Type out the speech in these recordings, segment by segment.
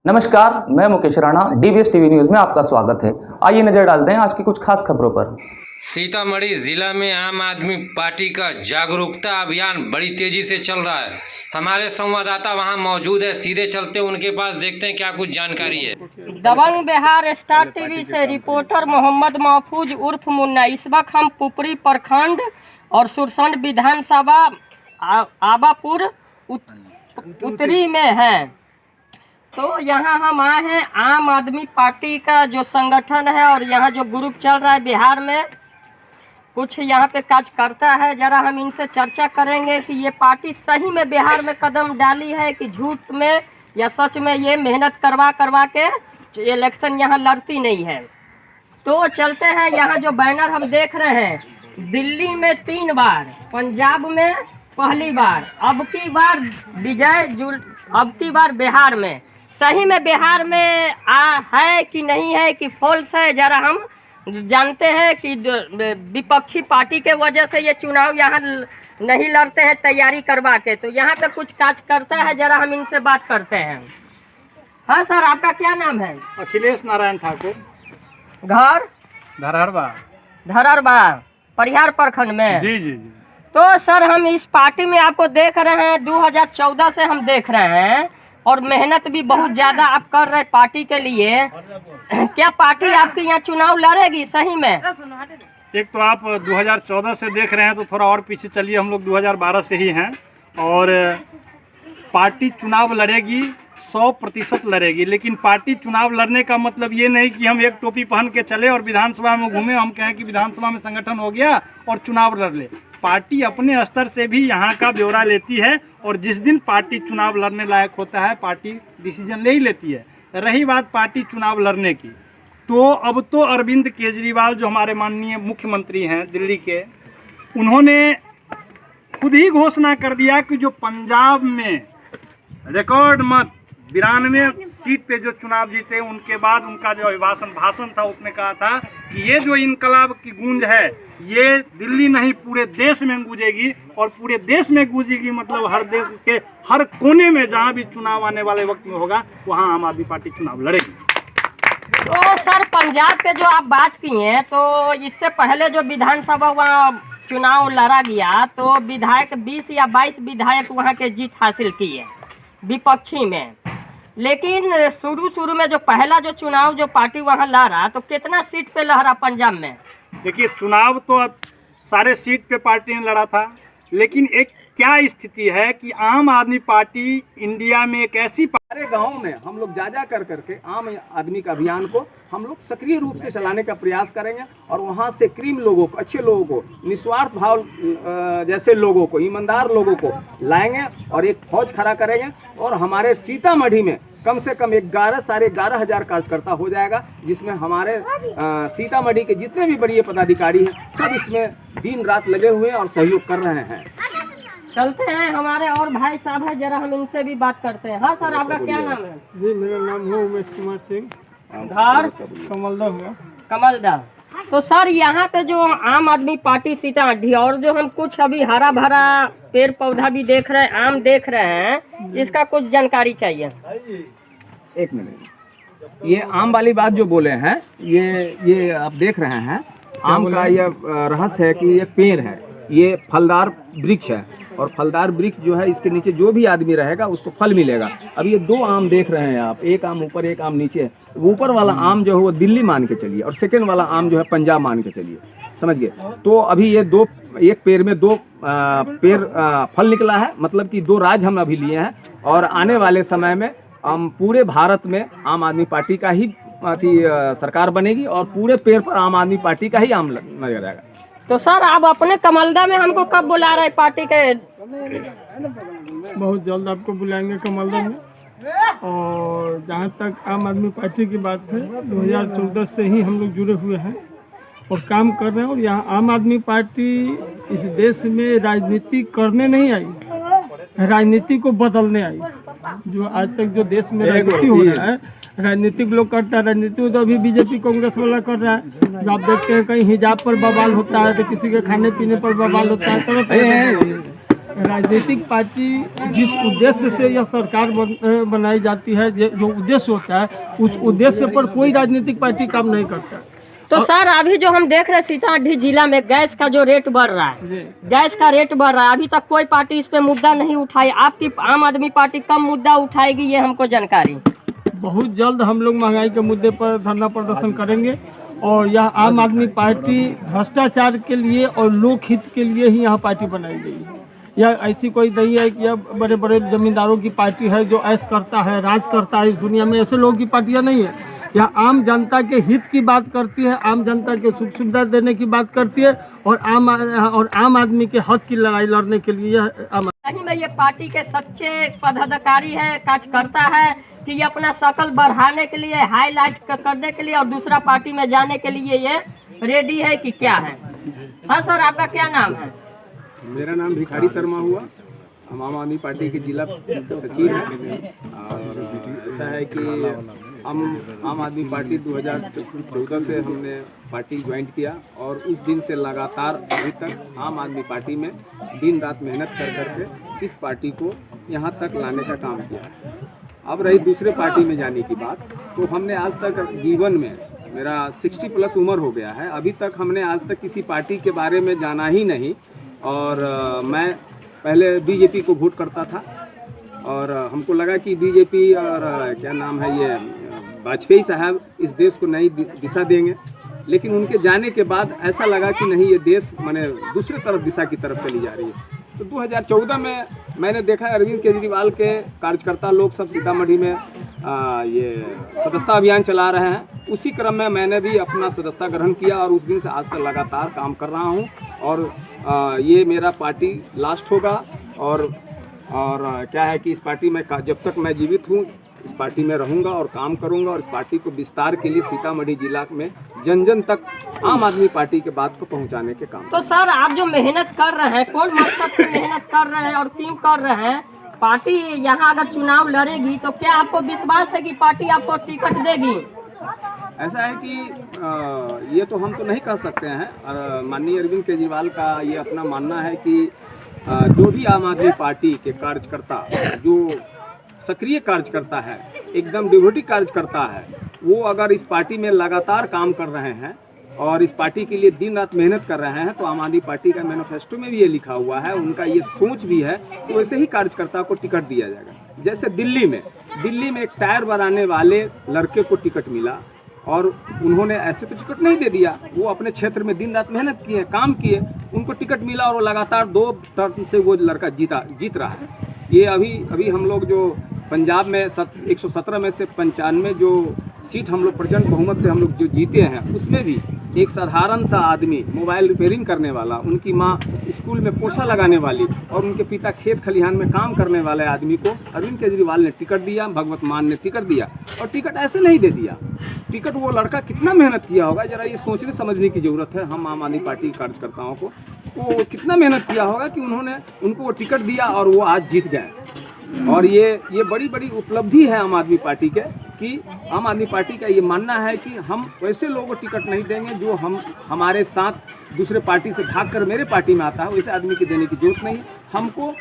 नमस्कार, मैं Mukesh Rana. DVS TV news में आपका स्वागत है। आइए नजर डालते हैं आज की कुछ खास खबरों पर। सीतामढ़ी जिला में आम आदमी पार्टी का जागरूकता अभियान बड़ी तेजी से चल रहा है। हमारे संवाददाता वहां मौजूद है, सीधे चलते हैं उनके पास, देखते हैं क्या कुछ जानकारी है। दबंग बिहार स्टार टीवी से रिपोर्टर मोहम्मद महफूज उर्फ मुन्ना। इस वक्त हम पुपरी प्रखंड और सुरसंड विधानसभा आबापुर उत्तरी में हैं। तो यहाँ हम आए हैं आम आदमी पार्टी का जो संगठन है और यहाँ जो ग्रुप चल रहा है बिहार में, कुछ यहाँ पे काज करता है। जरा हम इनसे चर्चा करेंगे कि ये पार्टी सही में बिहार में कदम डाली है कि झूठ में या सच में ये मेहनत करवा के इलेक्शन यहाँ लड़ती नहीं है। तो चलते हैं। यहाँ जो बैनर हम देख रहे हैं, दिल्ली में 3 बार, पंजाब में पहली बार, अब की बार अब की बार बिहार में। सही में बिहार में है कि नहीं है कि फॉल्स है, जरा हम जानते हैं कि विपक्षी पार्टी के वजह से ये चुनाव यहाँ नहीं लड़ते हैं तैयारी करवा के। तो यहाँ पे कुछ काज करता है, जरा हम इनसे बात करते हैं। हाँ सर, आपका क्या नाम है? अखिलेश नारायण ठाकुर। घर धरहरबा परिहार प्रखंड में। जी। तो सर हम इस पार्टी में आपको देख रहे हैं, 2014 से हम देख रहे हैं और मेहनत भी बहुत ज़्यादा आप कर रहे हैं पार्टी के लिए। क्या पार्टी आपके यहाँ चुनाव लड़ेगी सही में? एक तो आप 2014 से देख रहे हैं तो थोड़ा और पीछे चलिए, हम लोग 2012 से ही हैं। और पार्टी चुनाव लड़ेगी, 100% लड़ेगी। लेकिन पार्टी चुनाव लड़ने का मतलब ये नहीं कि हम एक टोपी पहन के चले और विधानसभा में घूमे, हम कहें कि विधानसभा में संगठन हो गया और चुनाव लड़ ले। पार्टी अपने स्तर से भी यहाँ का ब्यौरा लेती है और जिस दिन पार्टी चुनाव लड़ने लायक होता है पार्टी डिसीजन ले ही लेती है। रही बात पार्टी चुनाव लड़ने की, तो अब तो अरविंद केजरीवाल जो हमारे माननीय मुख्यमंत्री हैं दिल्ली के, उन्होंने खुद ही घोषणा कर दिया कि जो पंजाब में रिकॉर्ड मत 92 सीट पे जो चुनाव जीते, उनके बाद उनका जो भाषण था उसमें कहा था कि ये जो इनकलाब की गूंज है ये दिल्ली नहीं पूरे देश में गूंजेगी। और पूरे देश में गूंजेगी मतलब हर देश के हर कोने में जहां भी चुनाव आने वाले वक्त में होगा वहां आम आदमी पार्टी चुनाव लड़ेगी। तो सर पंजाब के जो आप बात की हैं, तो इससे पहले जो विधानसभा वहाँ चुनाव लड़ा गया तो विधायक 20 या 22 विधायक वहाँ के जीत हासिल किए विपक्षी में। लेकिन शुरू में जो पहला जो चुनाव जो पार्टी वहाँ लड़ा तो कितना सीट पे लहरा पंजाब में? देखिए, चुनाव तो अब सारे सीट पे पार्टी ने लड़ा था, लेकिन एक क्या स्थिति है कि आम आदमी पार्टी इंडिया में एक ऐसी सारे गाँव में हम लोग जा करके आम आदमी का अभियान को हम लोग सक्रिय रूप से चलाने का प्रयास करेंगे और वहाँ से क्रीम लोगों को, अच्छे लोगों को, निस्वार्थ भाव जैसे लोगों को, ईमानदार लोगों को लाएंगे और एक फौज खड़ा करेंगे। और हमारे सीतामढ़ी में कम से कम 11,500 कार्यकर्ता हो जाएगा, जिसमें हमारे सीतामढ़ी के जितने भी बड़े पदाधिकारी हैं सब इसमें दिन रात लगे हुए हैं और सहयोग कर रहे हैं। चलते हैं, हमारे और भाई साहब है, जरा हम इनसे भी बात करते हैं। हाँ सर, आपका क्या नाम है? जी, मेरा नाम है उमेश कुमार सिंह। घर कमलदा हुआ। कमलदा। तो सर यहाँ पे जो आम आदमी पार्टी सीतामढ़ी और जो हम कुछ अभी हरा भरा पेड़ पौधा भी देख रहे हैं, आम देख रहे हैं, इसका कुछ जानकारी चाहिए। एक मिनट, ये आम वाली बात जो बोले हैं, ये आप देख रहे हैं, आम का ये रहस्य है कि ये पेड़ है, ये फलदार वृक्ष है और फलदार वृक्ष जो है इसके नीचे जो भी आदमी रहेगा उसको फल मिलेगा। अब ये 2 आम देख रहे हैं आप, एक आम ऊपर एक आम नीचे। ऊपर वाला आम जो है वो दिल्ली मान के चलिए और सेकेंड वाला आम जो है पंजाब मान के चलिए, समझ गए। तो अभी ये एक पेड़ में 2 पेड़ फल निकला है, मतलब कि 2 राज हम अभी लिए हैं और आने वाले समय में हम पूरे भारत में आम आदमी पार्टी का ही सरकार बनेगी और पूरे पेड़ पर आम आदमी पार्टी का ही आम नजर आएगा। तो सर आप अपने कमलदा में हमको कब बुला रहे पार्टी के? बहुत जल्द आपको बुलाएंगे कमलदा में। और जहाँ तक आम आदमी पार्टी की बात है, 2014 से ही हम लोग जुड़े हुए हैं और काम कर रहे हैं। और यहाँ आम आदमी पार्टी इस देश में राजनीति करने नहीं आई, राजनीति को बदलने आई। जो आज तक जो देश में राजनीति हो रहा है, राजनीतिक लोग करता है, राजनीति तो अभी बीजेपी कांग्रेस वाला कर रहा है। जो आप देखते हैं कहीं हिजाब पर बवाल होता है तो किसी के खाने पीने पर बवाल होता है, तरह राजनीतिक पार्टी जिस उद्देश्य से यह सरकार बनाई जाती है, जो उद्देश्य होता है, उस उद्देश्य पर कोई राजनीतिक पार्टी काम नहीं करता। तो सर अभी जो हम देख रहे हैं सीतामढ़ी जिला में गैस का जो रेट बढ़ रहा है, जी। गैस का रेट बढ़ रहा है, अभी तक कोई पार्टी इस पे मुद्दा नहीं उठाई। आपकी आम आदमी पार्टी कब मुद्दा उठाएगी, ये हमको जानकारी। बहुत जल्द हम लोग महंगाई के मुद्दे पर धरना प्रदर्शन करेंगे और यह आम आदमी पार्टी भ्रष्टाचार के लिए और लोकहित के लिए ही यहाँ पार्टी बनाई गई है। यह ऐसी कोई नहीं है कि यह बड़े बड़े जमींदारों की पार्टी है जो ऐश करता है, राज करता है इस दुनिया में। ऐसे लोगों की पार्टियाँ नहीं है। यह आम जनता के हित की बात करती है, आम जनता के सुख सुविधा देने की बात करती है और आम आदमी के हक की लड़ाई लड़ने के लिए यह सही में ये पार्टी के सच्चे पदाधिकारी है, कार्यकर्ता है कि ये अपना शकल बढ़ाने के लिए, हाईलाइट करने के लिए और दूसरा पार्टी में जाने के लिए ये रेडी है कि क्या है? हाँ सर, आपका क्या नाम है? मेरा नाम भिखारी शर्मा हुआ। हम आम आदमी पार्टी के जिला सचिव हैं और ऐसा है कि हम आम आदमी पार्टी 2014 से हमने पार्टी ज्वाइन किया और उस दिन से लगातार अभी तक आम आदमी पार्टी में दिन रात मेहनत कर करके इस पार्टी को यहाँ तक लाने का काम किया। अब रही दूसरे पार्टी में जाने की बात, तो हमने आज तक जीवन में, मेरा 60 प्लस उम्र हो गया है, अभी तक हमने आज तक किसी पार्टी के बारे में जाना ही नहीं। और मैं पहले बीजेपी को वोट करता था और हमको लगा कि बीजेपी और क्या नाम है ये वाजपेयी साहब इस देश को नई दिशा देंगे, लेकिन उनके जाने के बाद ऐसा लगा कि नहीं, ये देश माने दूसरे तरफ दिशा की तरफ चली जा रही है। तो 2014 में मैंने देखा अरविंद केजरीवाल के कार्यकर्ता लोग सब सीतामढ़ी में ये सदस्यता अभियान चला रहे हैं। उसी क्रम में मैंने भी अपना सदस्यता ग्रहण किया और उस दिन से आज तक लगातार काम कर रहा हूं और ये मेरा पार्टी लास्ट होगा। और क्या है कि इस पार्टी में जब तक मैं जीवित हूं इस पार्टी में रहूंगा और काम करूंगा और इस पार्टी को विस्तार के लिए सीतामढ़ी जिला में जन जन तक आम आदमी पार्टी के बात को पहुंचाने के काम। तो सर आप जो मेहनत कर रहे हैं, कौन मकसद से मेहनत कर रहे हैं और क्यों कर रहे हैं? पार्टी यहाँ अगर चुनाव लड़ेगी तो क्या आपको विश्वास है कि पार्टी आपको टिकट देगी? ऐसा है कि ये तो हम तो नहीं कह सकते हैं। माननीय अरविंद केजरीवाल का ये अपना मानना है कि जो भी आम आदमी पार्टी के कार्यकर्ता, जो सक्रिय कार्यकर्ता है, एकदम डिवोटी कार्यकर्ता है, वो अगर इस पार्टी में लगातार काम कर रहे हैं और इस पार्टी के लिए दिन रात मेहनत कर रहे हैं, तो आम आदमी पार्टी का मैनिफेस्टो में भी ये लिखा हुआ है, उनका ये सोच भी है कि वैसे ही कार्यकर्ता को टिकट दिया जाएगा। जैसे दिल्ली में एक टायर बनाने वाले लड़के को टिकट मिला और उन्होंने ऐसे तो टिकट नहीं दे दिया, वो अपने क्षेत्र में दिन रात मेहनत किए, काम किए, उनको टिकट मिला और वो लगातार 2 टर्म से वो लड़का जीत रहा है। ये अभी हम लोग जो पंजाब में 117 में से 95 जो सीट हम लोग प्रचंड बहुमत से हम लोग जो जीते हैं, उसमें भी एक साधारण सा आदमी, मोबाइल रिपेयरिंग करने वाला, उनकी माँ स्कूल में पोछा लगाने वाली और उनके पिता खेत खलिहान में काम करने वाले आदमी को अरविंद केजरीवाल ने टिकट दिया, भगवत मान ने टिकट दिया। और टिकट ऐसे नहीं दे दिया, टिकट वो लड़का कितना मेहनत किया होगा, जरा ये सोचने समझने की ज़रूरत है। हम आम आदमी पार्टी के कार्यकर्ताओं को वो कितना मेहनत किया होगा कि उन्होंने उनको वो टिकट दिया और वो आज जीत गए। और ये बड़ी बड़ी उपलब्धि है आम आदमी पार्टी के, कि आम आदमी पार्टी का ये मानना है कि हम वैसे लोगों को टिकट नहीं देंगे जो हमारे साथ दूसरे पार्टी से भागकर मेरे पार्टी में आता है, वैसे आदमी की देने की जरूरत नहीं। हमको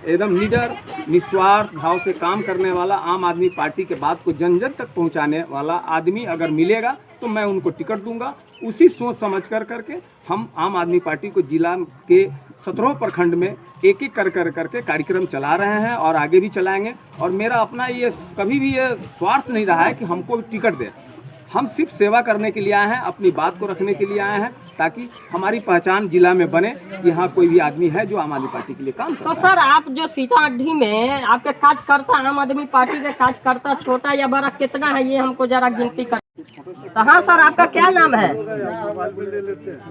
एकदम निडर, निस्वार्थ भाव से काम करने वाला, आम आदमी पार्टी के बात को जन जन तक पहुंचाने वाला आदमी अगर मिलेगा तो मैं उनको टिकट दूंगा। उसी सोच समझ करके हम आम आदमी पार्टी को जिला के 17 प्रखंड में एक एक करके कार्यक्रम चला रहे हैं और आगे भी चलाएंगे। और मेरा अपना ये कभी भी ये स्वार्थ नहीं रहा है कि हमको टिकट दे। हम सिर्फ सेवा करने के लिए आए हैं, अपनी बात को रखने के लिए आए हैं, ताकि हमारी पहचान जिला में बने कि यहाँ कोई भी आदमी है जो आम आदमी पार्टी के लिए काम करता है। तो सर आप जो सीतामढ़ी में आपके कार्यकर्ता, आम आदमी पार्टी के कार्यकर्ता छोटा या बड़ा कितना है, ये हमको जरा गिनती कर। तो हाँ सर, आपका क्या नाम है?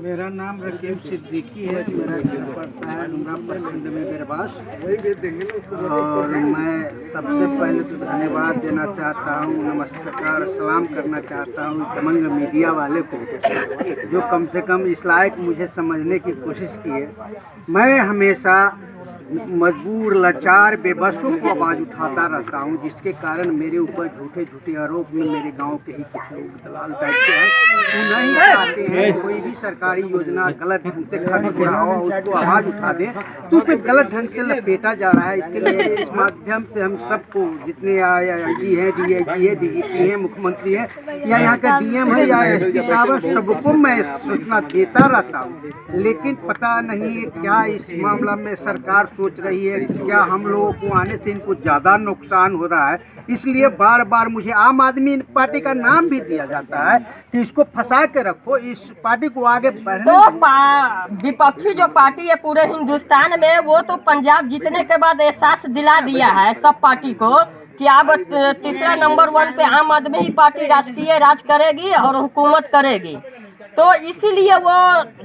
मेरा नाम रकीब सिद्दीकी है। मेरा घर पड़ता है डुमरा प्रखंड में बेरबास। और मैं सबसे पहले तो धन्यवाद देना चाहता हूँ, नमस्कार सलाम करना चाहता हूँ दबंग मीडिया वाले को, जो कम से कम इस लायक मुझे समझने की कोशिश की है। मैं हमेशा मजबूर, लाचार, बेबसों को आवाज़ उठाता रहता हूँ, जिसके कारण मेरे ऊपर झूठे झूठे आरोप में मेरे गांव के ही कुछ लोग दलाल टाइप के हैं, वो नहीं चाहते हैं कोई भी सरकारी योजना गलत ढंग से खर्च हो रहा हो उसको आवाज़ उठा दें, तो उसमें गलत ढंग से लपेटा जा रहा है। इसके लिए इस माध्यम से हम सबको, जितने आईजी हैं, डीआईजी है, डीजीपी है, मुख्यमंत्री है, या यहाँ का डीएम है, या एसपी साहब है, सबको मैं सूचना देता रहता हूँ, लेकिन पता नहीं क्या इस मामला में सरकार सोच रही है, क्या हम लोगों को आने से इनको ज़्यादा नुकसान हो रहा है। इसलिए बार बार मुझे आम आदमी पार्टी का नाम भी दिया जाता है कि इसको फंसा के रखो, इस पार्टी को आगे बढ़ने तो विपक्षी जो पार्टी है पूरे हिंदुस्तान में, वो तो पंजाब जीतने के बाद एहसास दिला दिया है सब पार्टी को कि अब तीसरा नंबर 1 पे आम आदमी ही पार्टी राष्ट्रीय राज करेगी और हुकूमत करेगी। तो इसीलिए वो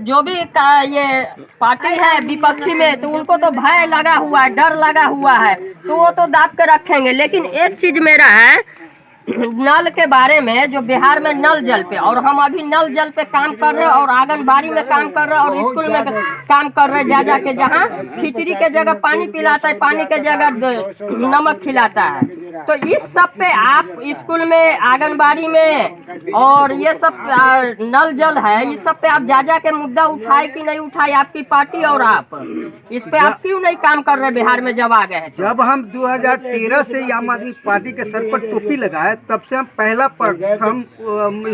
जो भी ये पार्टी है विपक्षी में, तो उनको तो भय लगा हुआ है, डर लगा हुआ है, तो वो तो दाब के रखेंगे। लेकिन एक चीज मेरा है, नल के बारे में, जो बिहार में नल जल पे, और हम अभी नल जल पे काम कर रहे हैं और आंगनबाड़ी में काम कर रहे हैं और स्कूल में काम कर रहे हैं, जा के जहाँ खिचड़ी के जगह पानी पिलाता है, पानी के जगह नमक खिलाता है। तो इस सब पे आप स्कूल में, आंगनबाड़ी में और ये सब नल जल है, इस सब पे आप जा के मुद्दा उठाए कि नहीं उठाए आपकी पार्टी, और आप इस पे आप क्यों नहीं काम कर रहे बिहार में जब आ गए हैं? जब हम 2013 से आम आदमी पार्टी के सर पर टोपी लगाए, तब से हम पहला प्रथम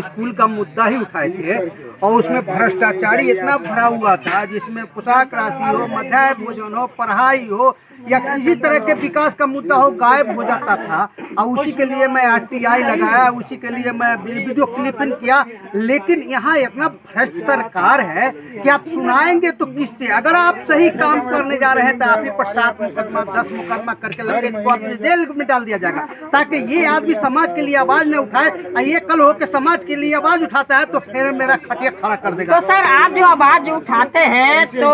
स्कूल का मुद्दा ही उठाए थे, और उसमें भ्रष्टाचारी इतना भरा हुआ था, जिसमें पोशाक राशि हो, मध्याह्न भोजन हो, पढ़ाई हो, या किसी तरह के विकास का मुद्दा हो, गायब हो जाता था। और उसी के लिए मैं RTI लगाया, उसी के लिए मैं वीडियो क्लिपिंग किया। लेकिन यहाँ इतना भ्रष्ट सरकार है कि आप सुनाएंगे तो किससे? अगर आप सही काम करने जा रहे हैं तो आप ही पर 7 मुकदमा 10 मुकदमा करके लपेट को आपने जेल में डाल दिया जाएगा, ताकि ये आदमी समाज के लिए आवाज न उठाए। और ये कल हो के समाज के लिए आवाज उठाता है तो फिर मेरा खटिया खड़ा कर देगा। तो सर, आप जो आवाज उठाते हैं तो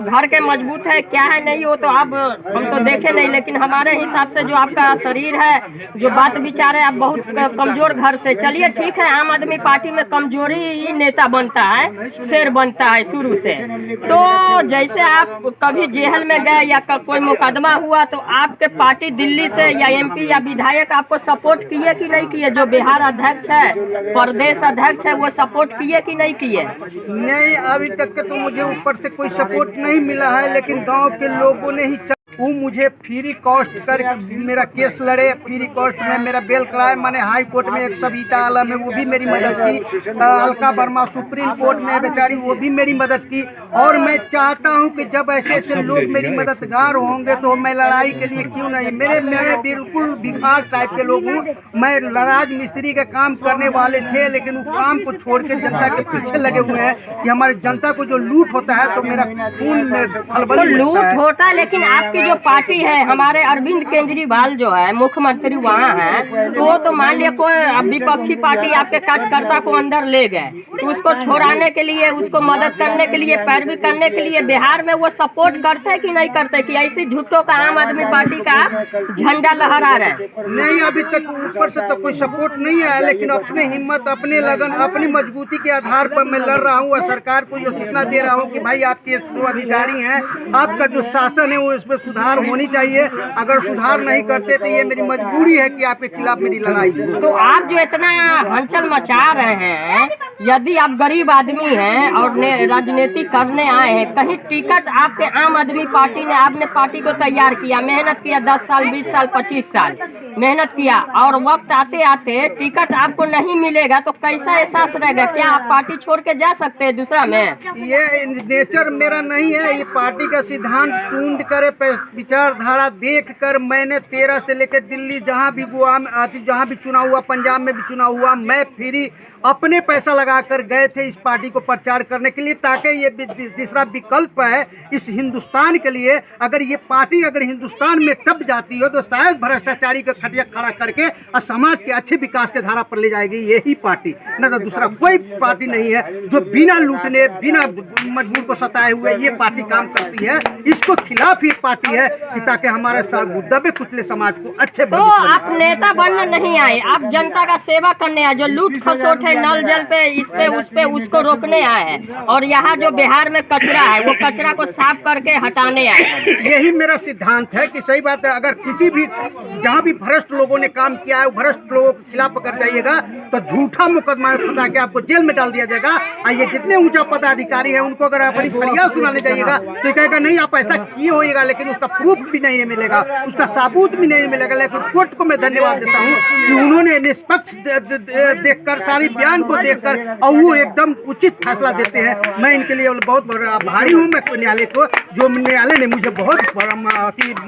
घर के मजबूत है क्या है नहीं, वो तो आप हम तो देखे नहीं, लेकिन हमारे हिसाब से जो आपका शरीर है, जो बात विचार है, आप बहुत कमजोर घर से। चलिए ठीक है, आम आदमी पार्टी में कमजोरी ही नेता बनता है, शेर बनता है शुरू से। तो जैसे आप कभी जेल में गए या कोई मुकदमा हुआ, तो आपके पार्टी दिल्ली से या MP या विधायक आपको सपोर्ट किए कि नहीं किए? जो बिहार अध्यक्ष है, प्रदेश अध्यक्ष है, वो सपोर्ट किए कि नहीं किए? नहीं, अभी तक के तो मुझे ऊपर से कोई सपोर्ट नहीं मिला है, लेकिन गांव के लोगों ने ही वो मुझे फ्री कॉस्ट कर मेरा केस लड़े, फ्री कॉस्ट में मेरा बेल कराए। मैंने हाई कोर्ट में, एक सविता आलम में, वो भी मेरी मदद की। अलका वर्मा सुप्रीम कोर्ट में बेचारी, वो भी मेरी मदद की। और मैं चाहता हूं कि जब ऐसे ऐसे लोग मेरी मददगार होंगे तो मैं लड़ाई के लिए क्यों नहीं। मैं बिल्कुल भिखार टाइप के लोग हूँ। मैं राज मिस्त्री का काम करने वाले थे, लेकिन वो काम को छोड़ के जनता के पीछे लगे हुए हैं कि हमारी जनता को जो लूट होता है तो मेरा खून में खलबली लूट होता है। लेकिन आपकी जो पार्टी है, हमारे अरविंद केजरीवाल जो है मुख्यमंत्री वहाँ है, तो वो तो मान लिया कोई विपक्षी पार्टी आपके कार्यकर्ता को अंदर ले गए, तो उसको छोड़ाने के लिए, उसको मदद करने के लिए, पैरवी करने के लिए बिहार में वो सपोर्ट करते कि नहीं करते, कि ऐसी झूठों का आम आदमी पार्टी का झंडा लहरा रहे हैं? नहीं, अभी तक ऊपर से तो कोई सपोर्ट नहीं है, लेकिन अपने हिम्मत, अपने लगन, अपनी मजबूती के आधार पर मैं लड़ रहा हूँ। और सरकार को जो सूचना दे रहा हूँ कि भाई आपके जो अधिकारी हैं, आपका जो शासन है, वो इसमें सुधार होनी चाहिए। अगर सुधार नहीं करते तो ये मेरी मजबूरी है कि आपके खिलाफ मेरी लड़ाई हो। तो आप जो इतना हलचल मचा रहे हैं, यदि आप गरीब आदमी हैं और राजनीति करने आए हैं, कहीं टिकट आपके आम आदमी पार्टी ने, आपने पार्टी को तैयार किया, मेहनत किया, 10 साल 20 साल 25 साल मेहनत किया, और वक्त आते आते टिकट आपको नहीं मिलेगा, तो कैसा एहसास रहेगा? क्या आप पार्टी छोड़ के जा सकते हैं दूसरा में? ये नेचर मेरा नहीं है। ये पार्टी का सिद्धांत सुन कर, विचारधारा देख कर मैंने 13 से लेकर दिल्ली, जहाँ भी गोवा में, जहाँ भी चुनाव हुआ, पंजाब में भी चुनाव हुआ, मैं फ्री अपने पैसा लगाकर गए थे इस पार्टी को प्रचार करने के लिए, ताकि ये तीसरा विकल्प है इस हिंदुस्तान के लिए। अगर ये पार्टी अगर हिंदुस्तान में टप जाती हो तो शायद भ्रष्टाचारी का खटिया खड़ा करके और समाज के अच्छे विकास के धारा पर ले जाएगी यही पार्टी, न तो दूसरा कोई पार्टी नहीं है जो बिना लूटने, बिना मजबूर को सताए हुए ये पार्टी काम करती है। इसको खिलाफ ये पार्टी है कि ताकि हमारे दबे कुचले समाज को अच्छे तो भविष्य आप नेता बनने नहीं आए, आप जनता का सेवा करने आए। जो लूट खसोट है नल जल पे, इस पे उस पे, उसको रोकने आए हैं। और यहाँ जो बिहार में कचरा है वो कचरा को साफ करके हटाने आए हैं। यही मेरा सिद्धांत है कि सही बात है, अगर किसी भी जहाँ भी भ्रष्ट लोगों ने काम किया है, वो भ्रष्ट लोगों के खिलाफ अगर जाइएगा तो झूठा मुकदमा फंसा के आपको जेल में डाल दिया जाएगा। और ये जितने ऊंचा पदाधिकारी है उनको अगर अपनी फरियाद सुनाने जाइएगा तो कहेगा नहीं आप ऐसा किए होइएगा, लेकिन उसका प्रूफ भी नहीं मिलेगा, उसका सबूत भी नहीं मिलेगा। लेकिन कोर्ट को मैं धन्यवाद देता हूँ कि उन्होंने निष्पक्ष देखकर, सारी बयान को देखकर और वो एकदम उचित फैसला देते हैं। मैं इनके लिए बहुत भारी हूँ, मैं न्यायालय को, जो न्यायालय ने मुझे बहुत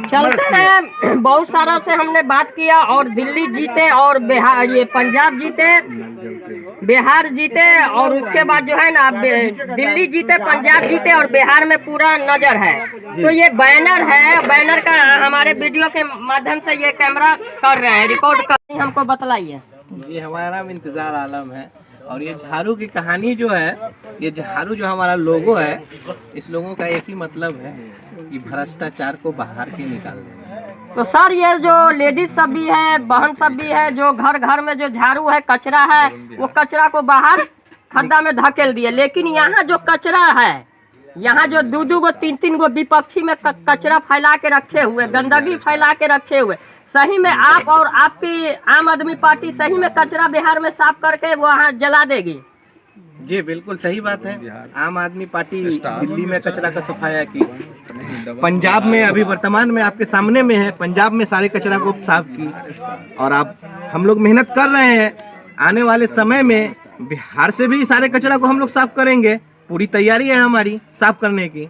चलते हैं। बहुत सारा से हमने बात किया और दिल्ली जीते और बिहार, ये पंजाब जीते, बिहार जीते और उसके बाद जो है ना दिल्ली जीते, पंजाब जीते और बिहार में पूरा नजर है। तो ये बैनर है, बैनर का हमारे वीडियो के माध्यम से ये कैमरा कर रहे हैं, रिकॉर्ड कर, हमको बतलाइए। ये हमारा नाम इंतजार आलम है और ये झाड़ू की कहानी जो है, ये झाड़ू जो हमारा लोगो है, इस लोगों का एक ही मतलब है कि भ्रष्टाचार को बाहर के निकाल देना। तो सर ये जो लेडीज सब भी है, बहन सब भी है, जो घर घर में जो झाड़ू है, कचरा है, वो कचरा को बाहर खड्डा में धकेल दिए। लेकिन यहाँ जो कचरा है, यहाँ जो दो गो तीन गो विपक्षी में कचरा फैला के रखे हुए, गंदगी फैला के रखे हुए, सही में आप और आपकी आम आदमी पार्टी सही में कचरा बिहार में साफ करके वहाँ जला देगी? जी बिल्कुल सही बात है। आम आदमी पार्टी दिल्ली में कचरा का सफाया की, पंजाब में अभी वर्तमान में आपके सामने में है, पंजाब में सारे कचरा को साफ की, और आप हम लोग मेहनत कर रहे हैं। आने वाले समय में बिहार से भी सारे कचरा को हम लोग साफ करेंगे, पूरी तैयारी है हमारी साफ करने की।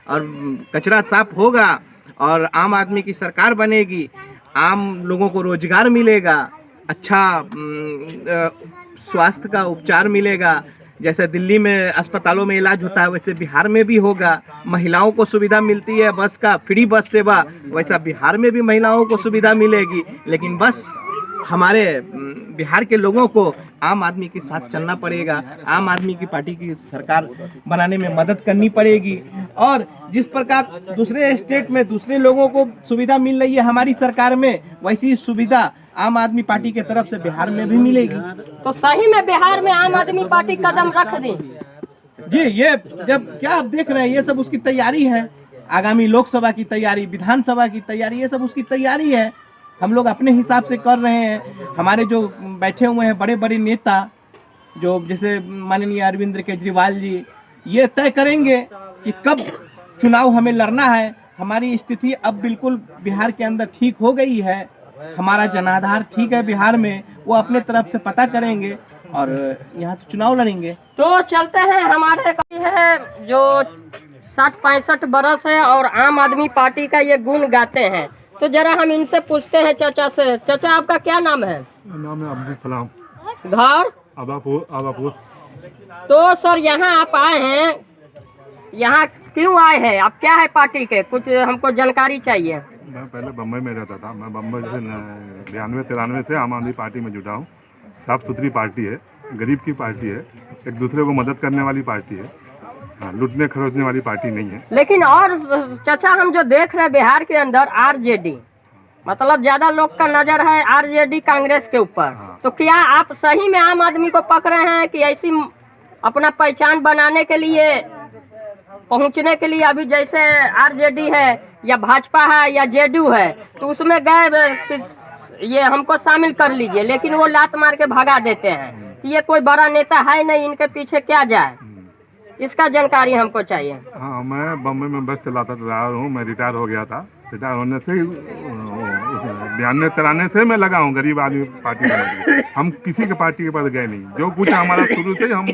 और कचरा साफ होगा और आम आदमी की सरकार बनेगी, आम लोगों को रोजगार मिलेगा, अच्छा स्वास्थ्य का उपचार मिलेगा। जैसे दिल्ली में अस्पतालों में इलाज होता है वैसे बिहार में भी होगा। महिलाओं को सुविधा मिलती है बस का, फ्री बस सेवा, वैसा बिहार में भी महिलाओं को सुविधा मिलेगी। लेकिन बस हमारे बिहार के लोगों को आम आदमी के साथ चलना पड़ेगा, आम आदमी की पार्टी की सरकार बनाने में मदद करनी पड़ेगी। और जिस प्रकार दूसरे स्टेट में दूसरे लोगों को सुविधा मिल रही है हमारी सरकार में, वैसी सुविधा आम आदमी पार्टी के तरफ से बिहार में भी मिलेगी। तो सही में बिहार में आम आदमी पार्टी कदम रख दी? जी, ये जब क्या आप देख रहे हैं, ये सब उसकी तैयारी है। आगामी लोकसभा की तैयारी, विधानसभा की तैयारी, ये सब उसकी तैयारी है। हम लोग अपने हिसाब से कर रहे हैं। हमारे जो बैठे हुए हैं बड़े बड़े नेता, जो जैसे माननीय अरविंद केजरीवाल जी, ये तय करेंगे कि कब चुनाव हमें लड़ना है। हमारी स्थिति अब बिल्कुल बिहार के अंदर ठीक हो गई है, हमारा जनाधार ठीक है बिहार में, वो अपने तरफ से पता करेंगे और यहाँ से चुनाव लड़ेंगे। तो चलते हैं, हमारे है जो 60-65 बरस है और आम आदमी पार्टी का ये गुण गाते हैं। तो जरा हम इनसे पूछते हैं चाचा से। चाचा आपका क्या नाम है? नाम है अब्दुल सलाम। घर? आबापुर। तो सर यहाँ आप आए हैं, यहाँ क्यों आए हैं? आप क्या है पार्टी के, कुछ हमको जानकारी चाहिए। मैं पहले बम्बई में रहता था। मैं बम्बई से 92-93 से आम आदमी पार्टी में जुटा हूँ। साफ सुथरी पार्टी है, गरीब की पार्टी है, एक दूसरे को मदद करने वाली पार्टी है, हाँ, लूटने खरोचने वाली पार्टी नहीं है। लेकिन और चाचा हम जो देख रहे हैं बिहार के अंदर आरजेडी, मतलब ज्यादा लोग का नजर है आरजेडी कांग्रेस के ऊपर। हाँ। तो क्या आप सही में आम आदमी को पकड़े हैं कि ऐसी अपना पहचान बनाने के लिए, पहुंचने के लिए, अभी जैसे आरजेडी है या भाजपा है या जेडीयू है, तो उसमें गए ये हमको शामिल कर लीजिए, लेकिन वो लात मार के भगा देते हैं कि ये कोई बड़ा नेता है नहीं, इनके पीछे क्या जाए, इसका जानकारी हमको चाहिए। हाँ, मैं बम्बई में बस चलाता रहा हूँ। मैं रिटायर हो गया था। रिटायर होने से 92-93 से मैं लगा हूँ गरीब आदमी पार्टी में। हम किसी के पार्टी के पास गए नहीं, जो कुछ हमारा शुरू से हम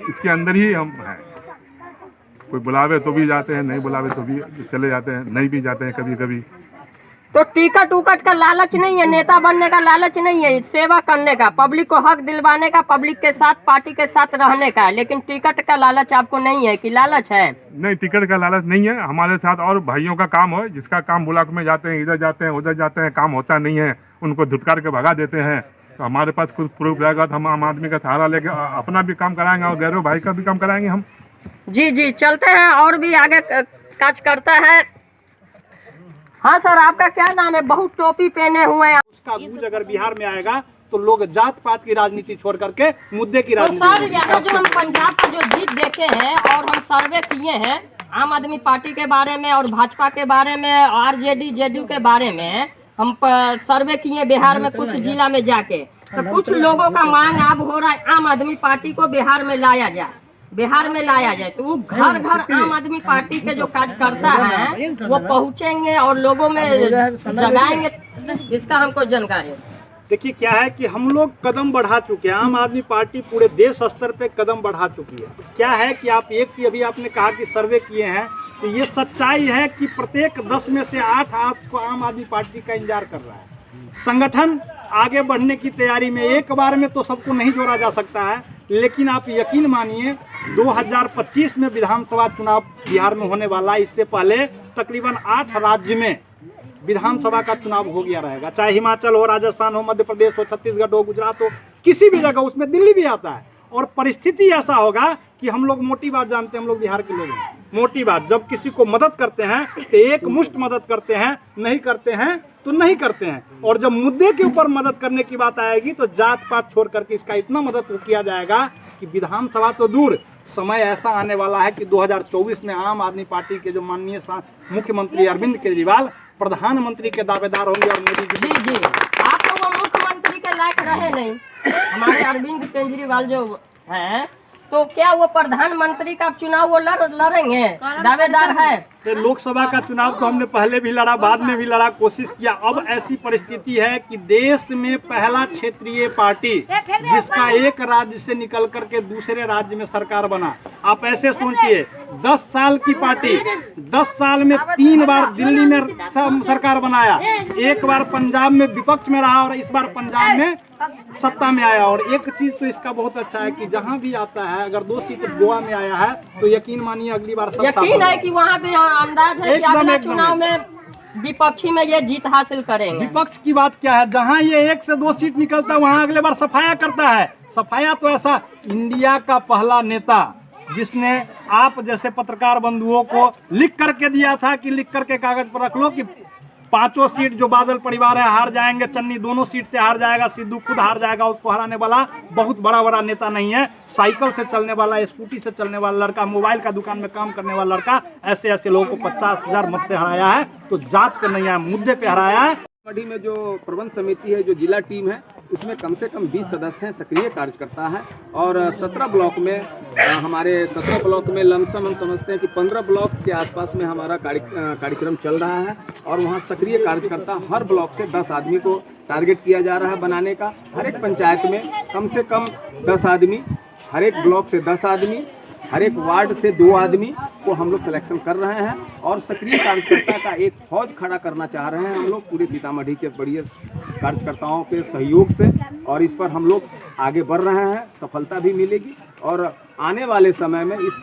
इसके अंदर ही हम हैं। कोई बुलावे तो भी जाते हैं, नहीं बुलावे तो भी चले जाते हैं, नहीं भी जाते हैं कभी कभी। तो टिकट उकट का लालच नहीं है, नेता बनने का लालच नहीं है, सेवा करने का, पब्लिक को हक दिलवाने का, पब्लिक के साथ, पार्टी के साथ रहने का। लेकिन टिकट का लालच आपको नहीं है कि लालच है? नहीं, टिकट का लालच नहीं है। हमारे साथ और भाइयों का काम हो, जिसका काम ब्लॉक में जाते हैं, इधर जाते हैं, उधर जाते हैं, काम होता नहीं है, उनको धुतकार के भगा देते हैं। तो हमारे पास कुछ प्रूफ रहेगा तो हम आम आदमी का सहारा लेके अपना भी काम कराएंगे और गैरों भाई का भी काम कराएंगे हम। जी जी, चलते हैं और भी आगे काज करता है। हाँ सर, आपका क्या नाम है? बहुत टोपी पहने हुए हैं। उसका गूंज अगर बिहार में आएगा तो लोग जात पात की राजनीति छोड़ करके मुद्दे की तो राजनीति सर करेंगे। यहाँ जो हम पंजाब का जो जीत देखे हैं और हम सर्वे किए हैं आम आदमी पार्टी के बारे में और भाजपा के बारे में, आरजेडी जेडीयू के बारे में हम सर्वे किए बिहार में कुछ जिला में जाके, तो कुछ लोगों का मांग अब हो रहा है आम आदमी पार्टी को बिहार में लाया जाए, बिहार में लाया जाए। तो वो घर घर आम आदमी पार्टी के जो कार्यकर्ता हैं वो पहुंचेंगे और लोगों में जगाएंगे, इसका हमको जानकारी है। देखिए क्या है कि हम लोग कदम बढ़ा चुके हैं, आम आदमी पार्टी पूरे देश स्तर पे कदम बढ़ा चुकी है। क्या है कि आप एक की अभी आपने कहा कि सर्वे किए हैं, तो ये सच्चाई है कि प्रत्येक 10 में से 8 आपको आम आदमी पार्टी का इंतजार कर रहा है। संगठन आगे बढ़ने की तैयारी में, एक बार में तो सबको नहीं जोड़ा जा सकता है, लेकिन आप यकीन मानिए 2025 में विधानसभा चुनाव बिहार में होने वाला है। इससे पहले तकरीबन 8 राज्य में विधानसभा का चुनाव हो गया रहेगा, चाहे हिमाचल हो, राजस्थान हो, मध्य प्रदेश हो, छत्तीसगढ़ हो, गुजरात हो, किसी भी जगह, उसमें दिल्ली भी आता है। और परिस्थिति ऐसा होगा कि हम लोग मोटी बात जानते हैं, हम लोग बिहार के लोग हैं। मोटी बात, जब किसी को मदद करते हैं तो एक मुश्त मदद करते हैं, नहीं करते हैं तो नहीं करते हैं। और जब मुद्दे के ऊपर मदद करने की बात आएगी तो जात पात छोड़ करके इसका इतना मदद किया जाएगा कि विधानसभा तो दूर, समय ऐसा आने वाला है कि 2024 में आम आदमी पार्टी के जो माननीय मुख्यमंत्री अरविंद केजरीवाल प्रधानमंत्री के दावेदार होंगे। और मोदी जी जी, आप तो वो मुख्यमंत्री के लायक रहे नहीं, हमारे अरविंद केजरीवाल जो हैं, तो क्या वो प्रधानमंत्री का चुनाव वो लड़ेंगे? दावेदार है। तो लोकसभा का चुनाव तो हमने पहले भी लड़ा, बाद में भी लड़ा, कोशिश किया। अब ऐसी परिस्थिति है कि देश में पहला क्षेत्रीय पार्टी जिसका एक राज्य से निकल करके दूसरे राज्य में सरकार बना। आप ऐसे सोचिए, 10 साल की पार्टी 10 साल में 3 बार दिल्ली में सरकार बनाया, एक बार पंजाब में विपक्ष में रहा और इस बार पंजाब में सत्ता में आया। और एक चीज तो इसका बहुत अच्छा है कि जहां भी आता है, अगर 2 सीट गोवा में आया है तो यकीन मानिए अगली बार यकीन है कि वहाँ पे अंदाज है कि अगला चुनाव में विपक्षी में ये जीत हासिल करेंगे। विपक्ष की बात क्या है, जहां ये 1 से 2 सीट निकलता है वहां अगले बार सफाया करता है। सफाया तो ऐसा, इंडिया का पहला नेता जिसने आप जैसे पत्रकार बंधुओं को लिख करके दिया था कि लिख करके कागज पर रख लो कि 5 सीट जो बादल परिवार है हार जाएंगे, चन्नी दोनों सीट से हार जाएगा, सिद्धू खुद हार जाएगा, उसको हराने वाला बहुत बड़ा नेता नहीं है। साइकिल से चलने वाला, स्कूटी से चलने वाला लड़का, मोबाइल का दुकान में काम करने वाला लड़का, ऐसे लोगों को 50,000 मत से हराया है। तो जात पे नहीं है, मुद्दे पे हराया है। सीतामढ़ी में जो प्रबंध समिति है, जो जिला टीम है, उसमें कम से कम 20 सदस्य हैं, सक्रिय कार्यकर्ता है। और 17 ब्लॉक में हमारे 17 ब्लॉक में लमसम हम समझते हैं कि 15 ब्लॉक के आसपास में हमारा कार्यक्रम चल रहा है। और वहाँ सक्रिय कार्यकर्ता, हर ब्लॉक से 10 आदमी को टारगेट किया जा रहा है बनाने का। हर एक पंचायत में कम से कम 10 आदमी, हर एक ब्लॉक से 10 आदमी, हर एक वार्ड से 2 आदमी को हम लोग सिलेक्शन कर रहे हैं। और सक्रिय कार्यकर्ता का एक फौज खड़ा करना चाह रहे हैं हम लोग पूरे सीतामढ़ी के बड़ी कार्यकर्ताओं के सहयोग से। और इस पर हम लोग आगे बढ़ रहे हैं, सफलता भी मिलेगी। और आने वाले समय में इस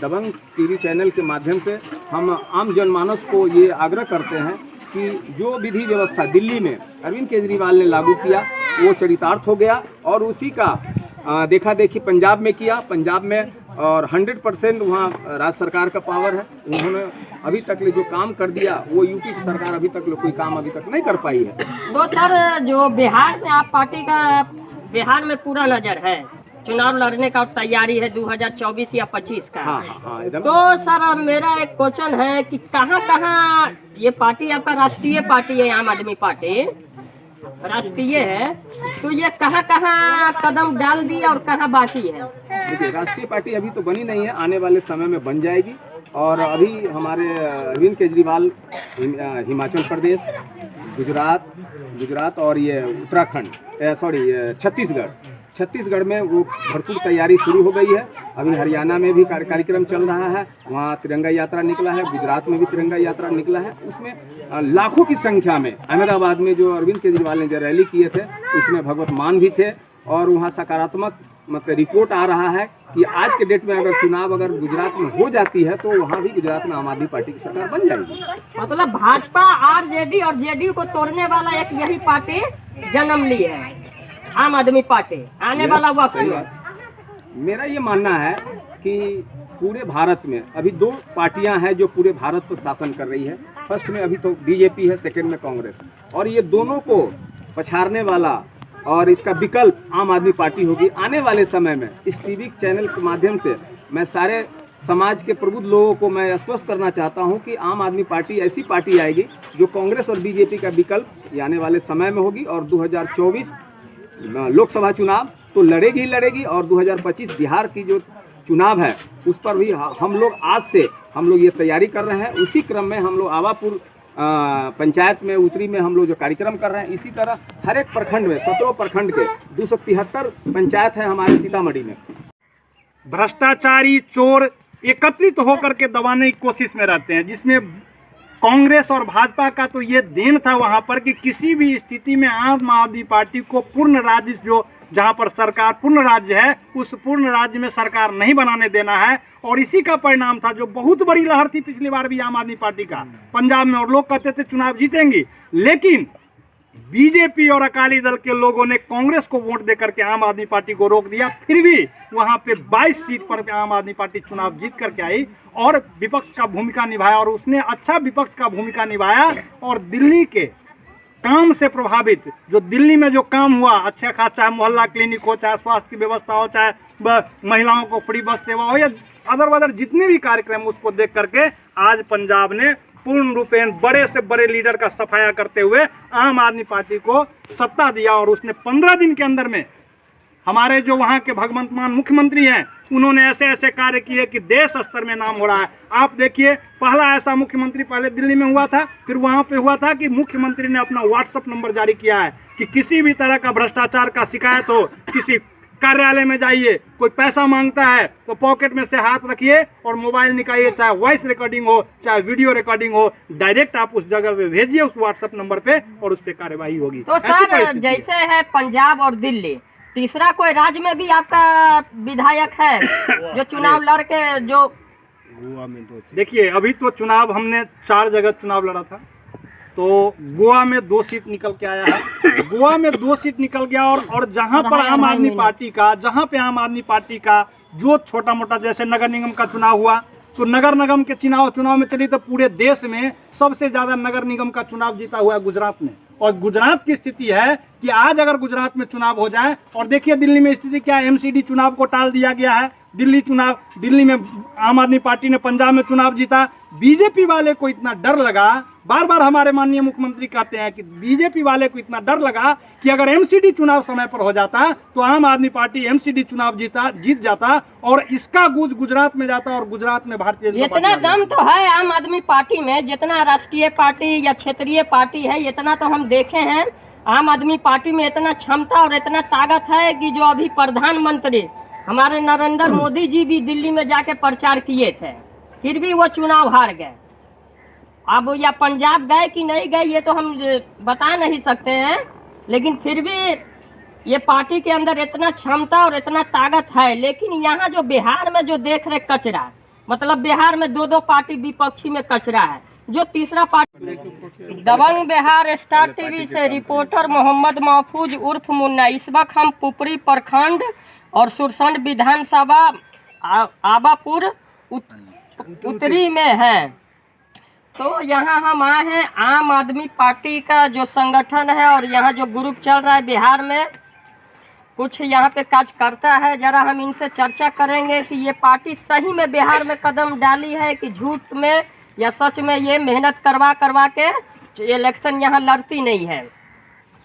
दबंग टीवी चैनल के माध्यम से हम आम जनमानस को ये आग्रह करते हैं कि जो विधि व्यवस्था दिल्ली में अरविंद केजरीवाल ने लागू किया वो चरितार्थ हो गया। और उसी का देखा देखी पंजाब में किया, पंजाब में, और 100% वहाँ राज्य सरकार का पावर है। उन्होंने अभी तक जो काम कर दिया वो यूपी की सरकार अभी तक कोई काम अभी तक नहीं कर पाई है। तो सर जो बिहार में आप पार्टी का बिहार में पूरा नजर है, चुनाव लड़ने का तैयारी है 2024 या 25 का। हाँ, एकदम। तो सर मेरा एक क्वेश्चन है कि कहाँ ये पार्टी आपका राष्ट्रीय पार्टी है, आम आदमी पार्टी राष्ट्रीय है, तो ये कहाँ कदम डाल दिया और कहाँ बाकी है? देखिए, राष्ट्रीय पार्टी अभी तो बनी नहीं है, आने वाले समय में बन जाएगी। और अभी हमारे अरविंद केजरीवाल हिमाचल प्रदेश, गुजरात और ये उत्तराखंड, छत्तीसगढ़ में वो भरपूर तैयारी शुरू हो गई है। अभी हरियाणा में भी कार्यक्रम चल रहा है, वहाँ तिरंगा यात्रा निकला है, गुजरात में भी तिरंगा यात्रा निकला है। उसमें लाखों की संख्या में, अहमदाबाद में जो अरविंद केजरीवाल ने जो रैली किए थे उसमें भगवत मान भी थे। और वहाँ सकारात्मक मतलब रिपोर्ट आ रहा है कि आज के डेट में अगर चुनाव अगर गुजरात में हो जाती है तो वहाँ भी गुजरात में आम आदमी पार्टी की सरकार बन जाएगी। मतलब भाजपा, आरजेडी और जेडीयू को तोड़ने वाला एक यही पार्टी जन्म ली है, आम आदमी पार्टी। आने वाला वक्त में मेरा ये मानना है कि पूरे भारत में अभी 2 पार्टियां हैं जो पूरे भारत पर शासन कर रही है। फर्स्ट में अभी तो बीजेपी है, सेकंड में कांग्रेस, और ये दोनों को पछाड़ने वाला और इसका विकल्प आम आदमी पार्टी होगी। आने वाले समय में इस टीवी चैनल के माध्यम से मैं सारे समाज के प्रबुद्ध लोगों को मैं आश्वस्त करना चाहता हूं कि आम आदमी पार्टी ऐसी पार्टी आएगी जो कांग्रेस और बीजेपी का विकल्प आने वाले समय में होगी, और 2024 लोकसभा चुनाव तो लड़ेगी ही लड़ेगी, और 2025 बिहार की जो चुनाव है उस पर भी हम लोग आज से ये तैयारी कर रहे हैं। उसी क्रम में हम लोग आवापुर पंचायत में उत्तरी में हम लोग जो कार्यक्रम कर रहे हैं, इसी तरह हर एक प्रखंड में 17 प्रखंड के 273 पंचायत है हमारे सीतामढ़ी में। भ्रष्टाचारी चोर एकत्रित होकर के दबाने की कोशिश में रहते हैं, जिसमें कांग्रेस और भाजपा का तो ये देन था वहां पर कि किसी भी स्थिति में आम आदमी पार्टी को पूर्ण राज्य, जो जहां पर सरकार पूर्ण राज्य है, उस पूर्ण राज्य में सरकार नहीं बनाने देना है। और इसी का परिणाम था, जो बहुत बड़ी लहर थी पिछली बार भी आम आदमी पार्टी का पंजाब में, और लोग कहते थे चुनाव जीतेंगे, लेकिन बीजेपी और अकाली दल के लोगों ने कांग्रेस को वोट देकर के आम आदमी पार्टी को रोक दिया। फिर भी वहां पे 22 सीट पर आम आदमी पार्टी चुनाव जीत करके आई और विपक्ष का भूमिका निभाया, और उसने अच्छा विपक्ष का भूमिका निभाया। और दिल्ली के काम से प्रभावित, जो दिल्ली में जो काम हुआ अच्छा खासा, चाहे मोहल्ला क्लिनिक हो, चाहे स्वास्थ्य की व्यवस्था हो, चाहे महिलाओं को फ्री बस सेवा हो, या अदर जितने भी कार्यक्रम, उसको देख करके आज पंजाब ने पूर्ण रूपेण बड़े से बड़े लीडर का सफाया करते हुए आम आदमी पार्टी को सत्ता दिया। और उसने 15 दिन के अंदर में हमारे जो वहाँ के भगवंत मान मुख्यमंत्री हैं, उन्होंने ऐसे ऐसे कार्य किए कि देश स्तर में नाम हो रहा है। आप देखिए, पहला ऐसा मुख्यमंत्री पहले दिल्ली में हुआ था, फिर वहाँ पे हुआ था कि मुख्यमंत्री ने अपना व्हाट्सएप नंबर जारी किया है कि किसी भी तरह का भ्रष्टाचार का शिकायत हो, किसी कार्यालय में जाइए, कोई पैसा मांगता है तो पॉकेट में से हाथ रखिए और मोबाइल निकालिए, चाहे वॉइस रिकॉर्डिंग हो चाहे वीडियो रिकॉर्डिंग हो, डायरेक्ट आप उस जगह पे भेजिए उस व्हाट्सएप नंबर पे, और उस पे कार्यवाही होगी। तो सर, जैसे है पंजाब और दिल्ली, तीसरा कोई राज्य में भी आपका विधायक है जो चुनाव लड़ के, जो गोवा में देखिए, अभी तो चुनाव हमने 4 जगह चुनाव लड़ा था, तो गोवा में 2 सीट निकल के आया है। गोवा में 2 सीट निकल गया, और जहां पर आम आदमी पार्टी का, जहां पे आम आदमी पार्टी का जो छोटा मोटा, जैसे नगर निगम का चुनाव हुआ, तो नगर निगम के चुनाव में चली तो पूरे देश में सबसे ज्यादा नगर निगम का चुनाव जीता हुआ है गुजरात में। और गुजरात की स्थिति है कि आज अगर गुजरात में चुनाव हो जाए, और देखिए दिल्ली में स्थिति क्या है, एमसीडी चुनाव को टाल दिया गया है। दिल्ली में आम आदमी पार्टी ने पंजाब में चुनाव जीता। बीजेपी वाले को इतना डर लगा, बार बार हमारे माननीय मुख्यमंत्री कहते हैं कि बीजेपी वाले को इतना डर लगा कि अगर एमसीडी चुनाव समय पर हो जाता तो आम आदमी पार्टी एमसीडी चुनाव जीत जाता, और इसका गूंज गुजरात में जाता, और गुजरात में भारतीय जनता पार्टी। इतना दम तो है आम आदमी पार्टी में, जितना राष्ट्रीय पार्टी या क्षेत्रीय पार्टी है, इतना तो हम देखे हैं। आम आदमी पार्टी में इतना क्षमता और इतना ताकत है कि जो अभी प्रधानमंत्री हमारे नरेंद्र मोदी जी भी दिल्ली में जाके प्रचार किए थे, फिर भी वो चुनाव हार गए। अब या पंजाब गए कि नहीं गए ये तो हम बता नहीं सकते हैं, लेकिन फिर भी ये पार्टी के अंदर इतना क्षमता और इतना ताकत है। लेकिन यहाँ जो बिहार में जो देख रहे कचरा, मतलब बिहार में 2 पार्टी विपक्षी में कचरा है, जो तीसरा पार्टी। दबंग बिहार स्टार टीवी से रिपोर्टर मोहम्मद महफूज उर्फ मुन्ना। इस वक्त हम पुपरी प्रखंड और सुरसंड विधानसभा आबापुर उत्तरी में हैं। तो यहाँ हम आए हैं, आम आदमी पार्टी का जो संगठन है और यहाँ जो ग्रुप चल रहा है बिहार में, कुछ यहाँ पे काज करता है। जरा हम इनसे चर्चा करेंगे कि ये पार्टी सही में बिहार में कदम डाली है कि झूठ में, या सच में ये मेहनत करवा के इलेक्शन यहाँ लड़ती नहीं है।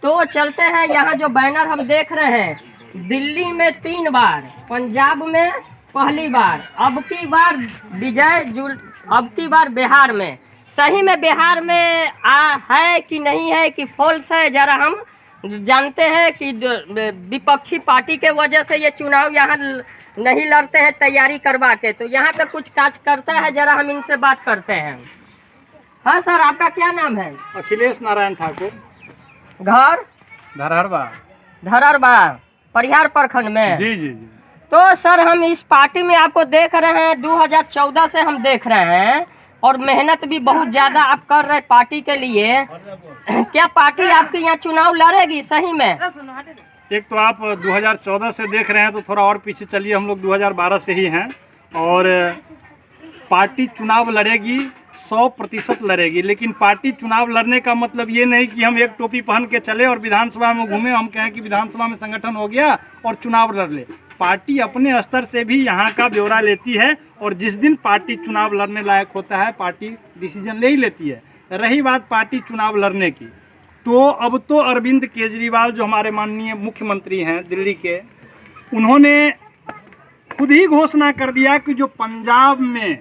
तो चलते हैं, यहाँ जो बैनर हम देख रहे हैं, दिल्ली में 3 बार, पंजाब में पहली बार, अब की बार अब की बार बिहार में। सही में बिहार में है कि नहीं है कि फॉल्स है, जरा हम जानते हैं कि विपक्षी पार्टी के वजह से ये चुनाव यहाँ नहीं लड़ते हैं तैयारी करवा के। तो यहाँ पे कुछ काज करता है, जरा हम इनसे बात करते हैं। हाँ सर, आपका क्या नाम है? अखिलेश नारायण ठाकुर। घर? धरहरबा, परिहार प्रखंड में। जी। तो सर, हम इस पार्टी में आपको देख रहे हैं, 2014 से हम देख रहे हैं, और मेहनत भी बहुत ज़्यादा आप कर रहे पार्टी के लिए। क्या पार्टी आपके यहाँ चुनाव लड़ेगी सही में? एक तो आप 2014 से देख रहे हैं, तो थोड़ा और पीछे चलिए, हम लोग 2012 से ही हैं। और पार्टी चुनाव लड़ेगी, 100% लड़ेगी। लेकिन पार्टी चुनाव लड़ने का मतलब ये नहीं कि हम एक टोपी पहन के चले और विधानसभा में घूमे, हम कहें कि विधानसभा में संगठन हो गया और चुनाव लड़ ले। पार्टी अपने स्तर से भी यहाँ का ब्यौरा लेती है और जिस दिन पार्टी चुनाव लड़ने लायक होता है पार्टी डिसीजन ले ही लेती है। रही बात पार्टी चुनाव लड़ने की, तो अब तो अरविंद केजरीवाल जो हमारे माननीय मुख्यमंत्री हैं दिल्ली के, उन्होंने खुद ही घोषणा कर दिया कि जो पंजाब में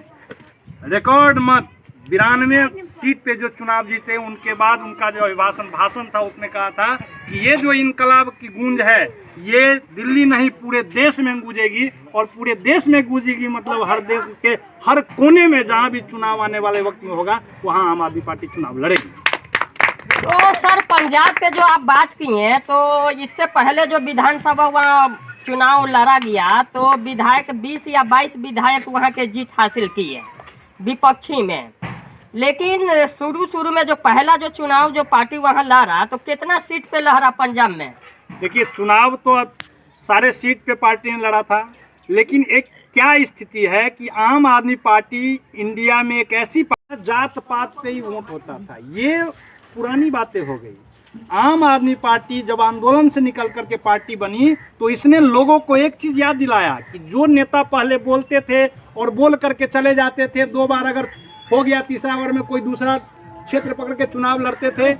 रिकॉर्ड मत 92 सीट पे जो चुनाव जीते, उनके बाद उनका जो भाषण था उसमें कहा था कि ये जो इनकलाब की गूंज है ये दिल्ली नहीं पूरे देश में गूंजेगी, और पूरे देश में गूंजेगी मतलब हर देश के हर कोने में जहां भी चुनाव आने वाले वक्त में होगा वहां आम आदमी पार्टी चुनाव लड़ेगी। तो सर पंजाब पे जो आप बात की हैं, तो इससे पहले जो विधानसभा वहाँ चुनाव लड़ा गया तो विधायक 20 या 22 विधायक वहाँ के जीत हासिल किए विपक्षी में। लेकिन शुरू में जो पहला जो चुनाव जो पार्टी वहाँ लड़ा तो कितना सीट पे लहरा पंजाब में? देखिए चुनाव तो अब सारे सीट पे पार्टी ने लड़ा था, लेकिन एक क्या स्थिति है कि आम आदमी पार्टी इंडिया में एक ऐसी जात पात पे ही वोट होता था, ये पुरानी बातें हो गई। आम आदमी पार्टी जब आंदोलन से निकल करके पार्टी बनी तो इसने लोगों को एक चीज याद दिलाया कि जो नेता पहले बोलते थे और बोल करके चले जाते थे, 2 बार अगर हो गया तीसरा बार में कोई दूसरा क्षेत्र पकड़ के चुनाव लड़ते थे,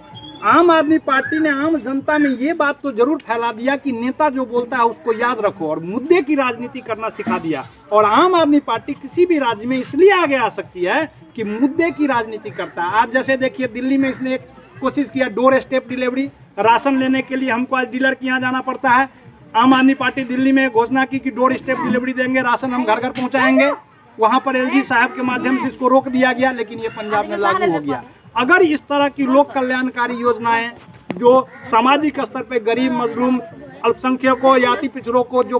आम आदमी पार्टी ने आम जनता में ये बात तो जरूर फैला दिया कि नेता जो बोलता है उसको याद रखो, और मुद्दे की राजनीति करना सिखा दिया। और आम आदमी पार्टी किसी भी राज्य में इसलिए आगे आ सकती है कि मुद्दे की राजनीति करता है। आज जैसे देखिए दिल्ली में इसने एक कोशिश किया डोर स्टेप डिलीवरी, राशन लेने के लिए हमको आज डीलर के यहाँ जाना पड़ता है। आम आदमी पार्टी दिल्ली में घोषणा की कि डोर स्टेप डिलीवरी देंगे, राशन हम घर घर पहुँचाएंगे। वहाँ पर एलजी साहब के माध्यम से इसको रोक दिया गया, लेकिन ये पंजाब में लागू हो गया। अगर इस तरह की लोक कल्याणकारी योजनाएं जो सामाजिक स्तर पे गरीब, मजलूम, अल्पसंख्यकों, जाति पिछड़ों को जो